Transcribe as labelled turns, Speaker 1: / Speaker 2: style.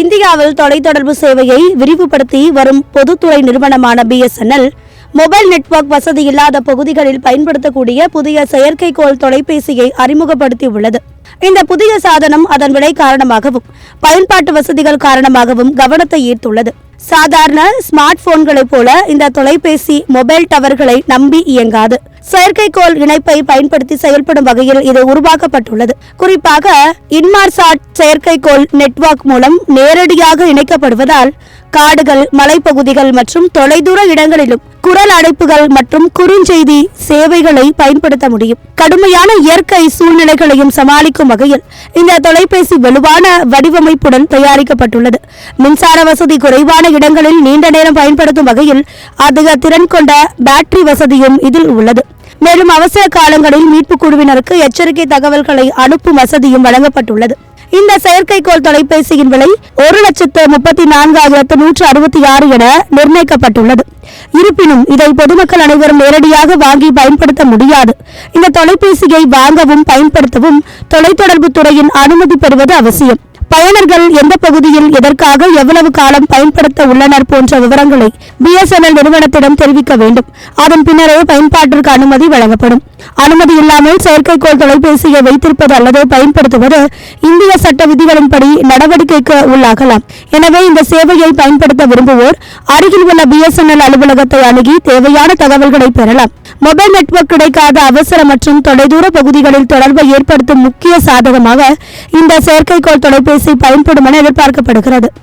Speaker 1: இந்தியாவில் தொலைத்தொடர்பு சேவையை விரிவுபடுத்தி வரும் பொதுத்துறை நிறுவனமான BSNL மொபைல் நெட்வொர்க் வசதி இல்லாத பகுதிகளில் பயன்படுத்தக்கூடிய புதிய செயற்கைக்கோள் தொலைபேசியை அறிமுகப்படுத்தியுள்ளது. இந்த புதிய சாதனம் அதன் விலை காரணமாகவும் பயன்பாட்டு வசதிகள் காரணமாகவும் கவனத்தை ஈர்த்துள்ளது. சாதாரண ஸ்மார்ட் போன்களைப் போல இந்த தொலைபேசி மொபைல் டவர்களை நம்பி இயங்காது. செயற்கைக்கோள் இணைப்பை பயன்படுத்தி செயல்படும் வகையில் இது உருவாக்கப்பட்டுள்ளது. குறிப்பாக இன்மார்சாட் செயற்கைக்கோள் நெட்வொர்க் மூலம் நேரடியாக இணைக்கப்படுவதால் காடுகள், மலைப்பகுதிகள் மற்றும் தொலைதூர இடங்களிலும் குரல் அழைப்புகள் மற்றும் குறுஞ்செய்தி சேவைகளை பயன்படுத்த முடியும். கடுமையான இயற்கை சூழ்நிலைகளையும் சமாளிக்கும் வகையில் இந்த தொலைபேசி வலுவான வடிவமைப்புடன் தயாரிக்கப்பட்டுள்ளது. மின்சார வசதி குறைவான இடங்களில் நீண்ட நேரம் பயன்படுத்தும் வகையில் அதிக திறன் கொண்ட பேட்டரி வசதியும் இதில் உள்ளது. மேலும் அவசர காலங்களில் மீட்பு குழுவினருக்கு எச்சரிக்கை தகவல்களை அனுப்பும் வசதியும் வழங்கப்பட்டுள்ளது. இந்த செயற்கைக்கோள் தொலைபேசியின் விலை 1,34,166 என நிர்ணயிக்கப்பட்டுள்ளது. இருப்பினும் இதை பொதுமக்கள் அனைவரும் நேரடியாக வாங்கி பயன்படுத்த முடியாது. இந்த தொலைபேசியை வாங்கவும் பயன்படுத்தவும் தொலைத்தொடர்பு துறையின் அனுமதி பெறுவது அவசியம். பயனர்கள் எந்த பகுதியில் எதற்காக எவ்வளவு காலம் பயன்படுத்த உள்ளனர் போன்ற விவரங்களை BSNL நிறுவனத்திடம் தெரிவிக்க வேண்டும். அதன் பின்னரே பயன்பாட்டிற்கு அனுமதி வழங்கப்படும். அனுமதி இல்லாமல் செயற்கைக்கோள் தொலைபேசியை வைத்திருப்பது அல்லது பயன்படுத்துவது இந்திய சட்ட விதிகளின்படி நடவடிக்கைக்கு உள்ளாகலாம். எனவே இந்த சேவையை பயன்படுத்த விரும்புவோர் அருகில் உள்ள BSNL அலுவலகத்தை அணுகி தேவையான தகவல்களை பெறலாம். மொபைல் நெட்வொர்க் கிடைக்காத அவசர மற்றும் தொலைதூர பகுதிகளில் தொடர்பை ஏற்படுத்தும் முக்கிய சாதகமாக இந்த செயற்கைக்கோள் தொலைபேசி பயன்படும் என எதிர்பார்க்கப்படுகிறது.